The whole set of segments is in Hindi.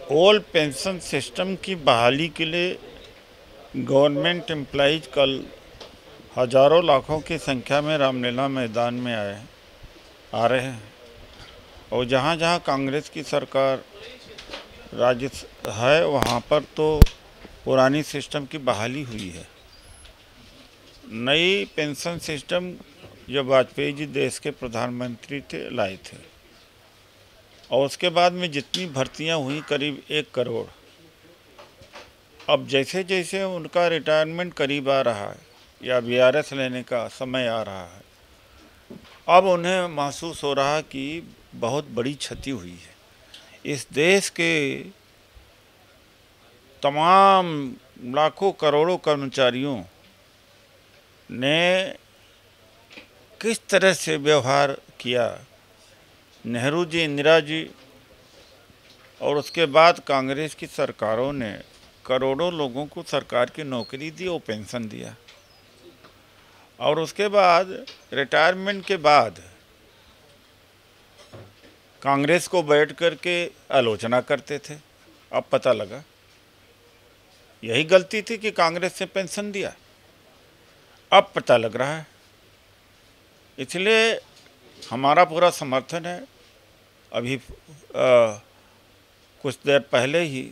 ओल्ड पेंशन सिस्टम की बहाली के लिए गवर्नमेंट एम्प्लॉइज कल हजारों लाखों की संख्या में रामलीला मैदान में आ रहे हैं। और जहाँ जहाँ कांग्रेस की सरकार राज्य है वहाँ पर तो पुरानी सिस्टम की बहाली हुई है। नई पेंशन सिस्टम जब वाजपेयी जी देश के प्रधानमंत्री थे लाए थे, और उसके बाद में जितनी भर्तियां हुई करीब 1 करोड़। अब जैसे जैसे उनका रिटायरमेंट करीब आ रहा है या वीआरएस लेने का समय आ रहा है, अब उन्हें महसूस हो रहा कि बहुत बड़ी क्षति हुई है। इस देश के तमाम लाखों करोड़ों कर्मचारियों ने किस तरह से व्यवहार किया, नेहरू जी, इंदिरा जी और उसके बाद कांग्रेस की सरकारों ने करोड़ों लोगों को सरकार की नौकरी दी और पेंशन दिया। और उसके बाद रिटायरमेंट के बाद कांग्रेस को बैठ कर के आलोचना करते थे। अब पता लगा यही गलती थी कि कांग्रेस ने पेंशन दिया। अब पता लग रहा है। इसलिए हमारा पूरा समर्थन है। अभी कुछ देर पहले ही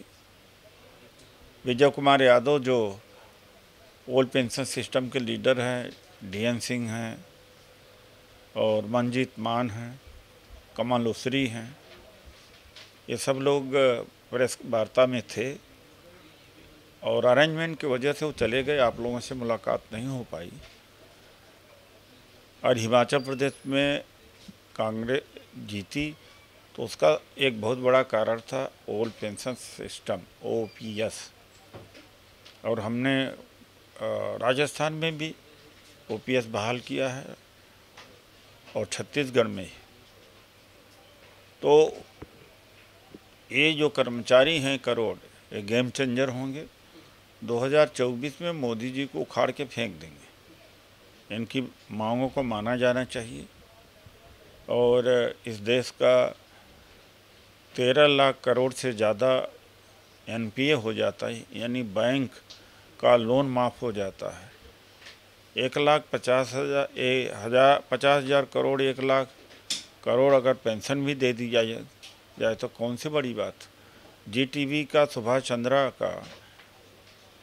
विजय कुमार यादव जो ओल्ड पेंशन सिस्टम के लीडर हैं, डीएन सिंह हैं और मंजीत मान हैं, कमल उसरी हैं, ये सब लोग प्रेस वार्ता में थे और अरेंजमेंट की वजह से वो चले गए। आप लोगों से मुलाकात नहीं हो पाई। और हिमाचल प्रदेश में कांग्रेस जीती तो उसका एक बहुत बड़ा कारण था ओल्ड पेंशन सिस्टम, ओपीएस। और हमने राजस्थान में भी ओपीएस बहाल किया है और छत्तीसगढ़ में। तो ये जो कर्मचारी हैं करोड़, ये गेम चेंजर होंगे। 2024 में मोदी जी को उखाड़ के फेंक देंगे। इनकी मांगों को माना जाना चाहिए। और इस देश का 13 लाख करोड़ से ज़्यादा एनपीए हो जाता है, यानी बैंक का लोन माफ़ हो जाता है। 1,50,000 करोड़, 1 लाख करोड़ अगर पेंशन भी दे दी जाए तो कौन सी बड़ी बात। जीटीबी का सुभाष चंद्रा का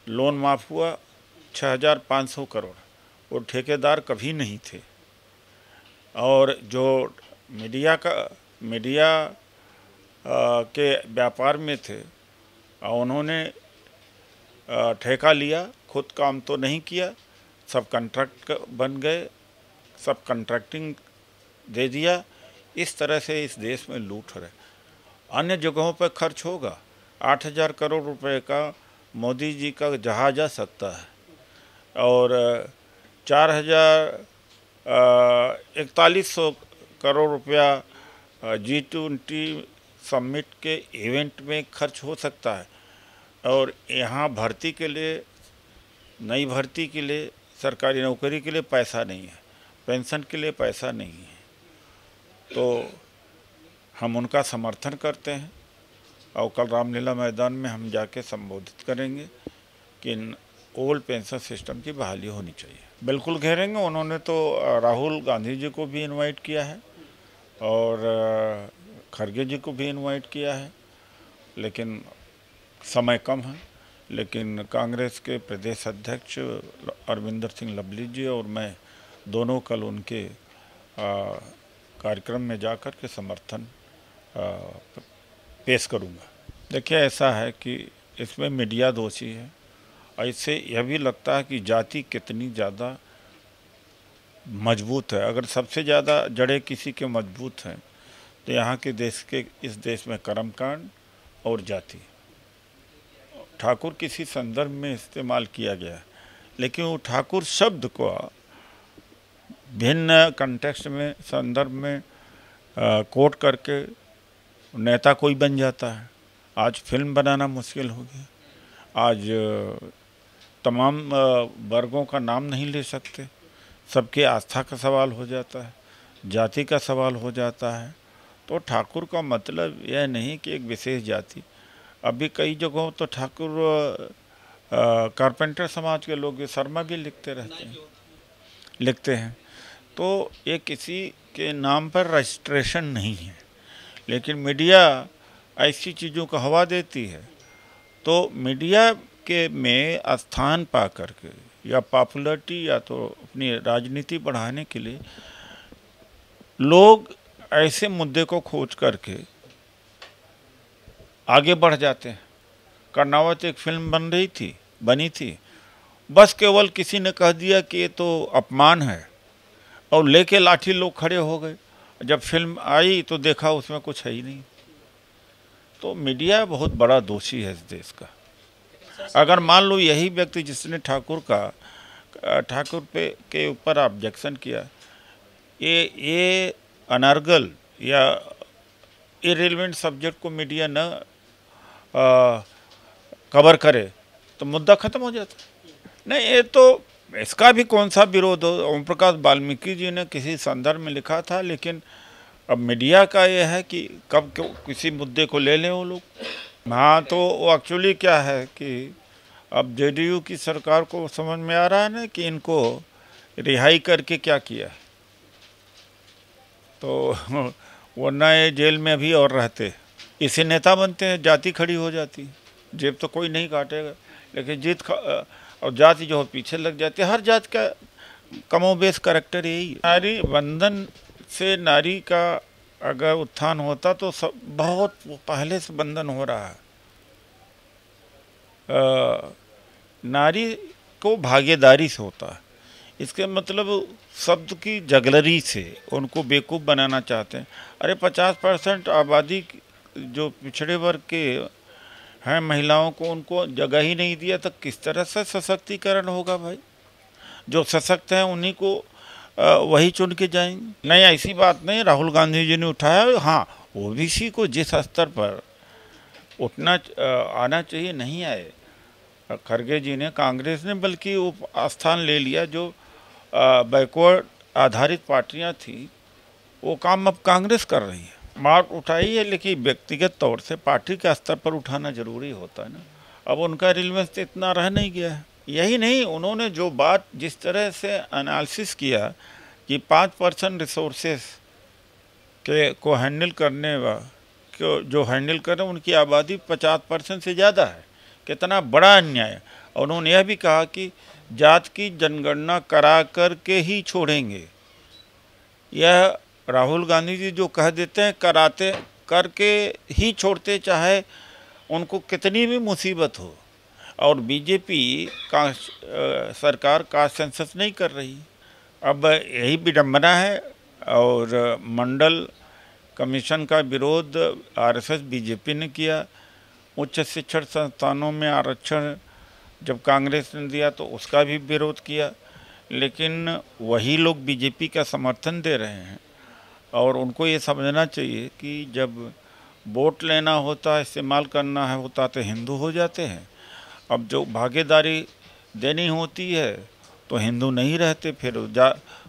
लोन माफ़ हुआ 6,500 करोड़। वो ठेकेदार कभी नहीं थे। और जो मीडिया के व्यापार में थे, उन्होंने ठेका लिया, खुद काम तो नहीं किया, सब कॉन्ट्रैक्ट बन गए, सब कॉन्ट्रैक्टिंग दे दिया। इस तरह से इस देश में लूट रहे। अन्य जगहों पर खर्च होगा। 8,000 करोड़ रुपए का मोदी जी का जहाज आ सकता है और 41,100 करोड़ रुपया G20 समिट के इवेंट में खर्च हो सकता है। और यहाँ भर्ती के लिए, नई भर्ती के लिए, सरकारी नौकरी के लिए पैसा नहीं है, पेंशन के लिए पैसा नहीं है। तो हम उनका समर्थन करते हैं और कल रामलीला मैदान में हम जाके संबोधित करेंगे कि ओल्ड पेंशन सिस्टम की बहाली होनी चाहिए। बिल्कुल घेरेंगे। उन्होंने तो राहुल गांधी जी को भी इनवाइट किया है और खड़गे जी को भी इनवाइट किया है, लेकिन समय कम है। लेकिन कांग्रेस के प्रदेश अध्यक्ष अरविंदर सिंह लवली जी और मैं दोनों कल उनके कार्यक्रम में जाकर के समर्थन पेश करूंगा। देखिए, ऐसा है कि इसमें मीडिया दोषी है। ऐसे यह भी लगता है कि जाति कितनी ज़्यादा मजबूत है। अगर सबसे ज़्यादा जड़ें किसी के मजबूत हैं तो यहाँ के इस देश में कर्मकांड और जाति। ठाकुर किसी संदर्भ में इस्तेमाल किया गया है, लेकिन वो ठाकुर शब्द को भिन्न कंटेक्स्ट में, संदर्भ में कोट करके नेता कोई बन जाता है। आज फिल्म बनाना मुश्किल हो गया। आज तमाम वर्गों का नाम नहीं ले सकते। सबके आस्था का सवाल हो जाता है, जाति का सवाल हो जाता है। तो ठाकुर का मतलब यह नहीं कि एक विशेष जाति। अभी कई जगहों तो ठाकुर कारपेंटर समाज के लोग शर्मा भी लिखते हैं। तो ये किसी के नाम पर रजिस्ट्रेशन नहीं है, लेकिन मीडिया ऐसी चीज़ों को हवा देती है। तो मीडिया के में स्थान पा करके या पॉपुलरिटी या तो अपनी राजनीति बढ़ाने के लिए लोग ऐसे मुद्दे को खोज करके आगे बढ़ जाते हैं। कर्नावत एक फिल्म बनी थी, बस केवल किसी ने कह दिया कि ये तो अपमान है और लेके लाठी लोग खड़े हो गए। जब फिल्म आई तो देखा उसमें कुछ है ही नहीं। तो मीडिया बहुत बड़ा दोषी है इस देश का। अगर मान लो यही व्यक्ति जिसने ठाकुर पे के ऊपर ऑब्जेक्शन किया, ये अनर्गल या इरेलेवेंट सब्जेक्ट को मीडिया न कवर करे तो मुद्दा खत्म हो जाता। नहीं, ये तो इसका भी कौन सा विरोध हो। ओम प्रकाश वाल्मीकि जी ने किसी संदर्भ में लिखा था, लेकिन अब मीडिया का ये है कि कब किसी मुद्दे को ले लें वो लोग। हाँ, तो वो एक्चुअली क्या है कि अब जेडीयू की सरकार को समझ में आ रहा है ना कि इनको रिहाई करके क्या किया, तो वरना ये जेल में अभी और रहते। इसे नेता बनते हैं, जाति खड़ी हो जाती, जेब तो कोई नहीं काटेगा, लेकिन और जाति जो पीछे लग जाती है। हर जात का कमोबेश करैक्टर यही है। नारी बंधन से नारी का अगर उत्थान होता तो सब बहुत पहले से बंधन हो रहा है। नारी को भागीदारी से होता है। इसके मतलब शब्द की जगलरी से उनको बेवकूफ़ बनाना चाहते हैं। अरे 50% आबादी जो पिछड़े वर्ग के हैं महिलाओं को उनको जगह ही नहीं दिया, तो किस तरह से सशक्तिकरण होगा भाई। जो सशक्त हैं उन्हीं को वही चुन के जाएंगे। नहीं, ऐसी बात नहीं, राहुल गांधी जी ने उठाया। हाँ, ओबीसी को जिस स्तर पर उठना आना चाहिए नहीं आए। खरगे जी ने, कांग्रेस ने बल्कि वो स्थान ले लिया जो बैकवर्ड आधारित पार्टियां थी, वो काम अब कांग्रेस कर रही है। मार उठाई है, लेकिन व्यक्तिगत तौर से पार्टी के स्तर पर उठाना जरूरी होता है ना। अब उनका रिलेवेंस इतना रह नहीं गया है। यही नहीं, उन्होंने जो बात जिस तरह से एनालिसिस किया कि 5% रिसोर्सेस के को हैंडल करने जो हैंडल कर रहे हैं उनकी आबादी 50% से ज़्यादा है, कितना बड़ा अन्याय है। और उन्होंने यह भी कहा कि जात की जनगणना करा कर के ही छोड़ेंगे। यह राहुल गांधी जी जो कह देते हैं कराते करके ही छोड़ते, चाहे उनको कितनी भी मुसीबत हो। और बीजेपी का सरकार कास्ट सेंसस नहीं कर रही। अब यही विडंबना है। और मंडल कमीशन का विरोध आरएसएस बीजेपी ने किया। उच्च शिक्षण संस्थानों में आरक्षण जब कांग्रेस ने दिया तो उसका भी विरोध किया, लेकिन वही लोग बीजेपी का समर्थन दे रहे हैं। और उनको ये समझना चाहिए कि जब वोट लेना होता है, इस्तेमाल करना है होता तो हिंदू हो जाते हैं। अब जो भागीदारी देनी होती है तो हिंदू नहीं रहते। फिर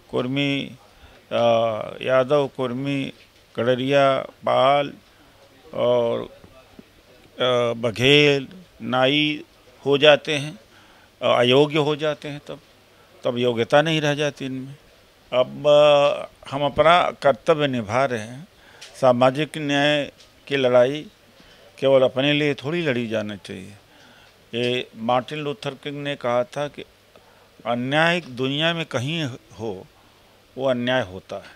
कुर्मी, यादव, कुर्मी, कड़रिया, पाल और बघेल, नाई हो जाते हैं, अयोग्य हो जाते हैं। तब योग्यता नहीं रह जाती इनमें। अब हम अपना कर्तव्य निभा रहे हैं। सामाजिक न्याय की लड़ाई केवल अपने लिए थोड़ी लड़ी जाना चाहिए। ये मार्टिन लूथर किंग ने कहा था कि अन्याय दुनिया में कहीं हो वो अन्याय होता है।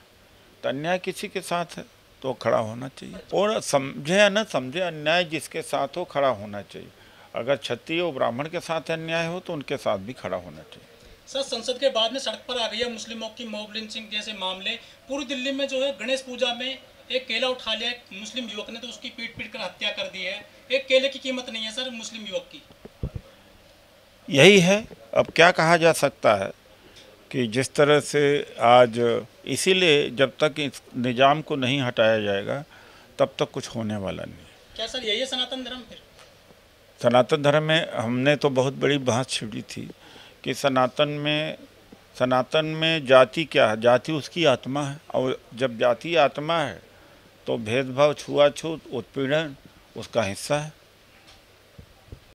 तो अन्याय किसी के साथ है तो खड़ा होना चाहिए, और समझे या न समझे अन्याय जिसके साथ हो खड़ा होना चाहिए। अगर क्षत्रिय और ब्राह्मण के साथ अन्याय हो तो उनके साथ भी खड़ा होना चाहिए। सर, संसद के बाद में सड़क पर आ गई है मुस्लिमों की मॉब लिंचिंग जैसे मामले। पूरी दिल्ली में जो है गणेश पूजा में एक केला उठा लिया एक मुस्लिम युवक ने, तो उसकी पीट कर हत्या कर दी है। एक केले की कीमत नहीं है सर मुस्लिम युवक की। यही है, अब क्या कहा जा सकता है कि जिस तरह से आज, इसीलिए जब तक इस निज़ाम को नहीं हटाया जाएगा तब तक कुछ होने वाला नहीं। क्या सर यही है सनातन धर्म? फिर सनातन धर्म में हमने तो बहुत बड़ी बहस छिड़ी थी कि सनातन में जाति क्या है। जाति उसकी आत्मा है, और जब जाति आत्मा है तो भेदभाव, छुआछूत, उत्पीड़न उसका हिस्सा है।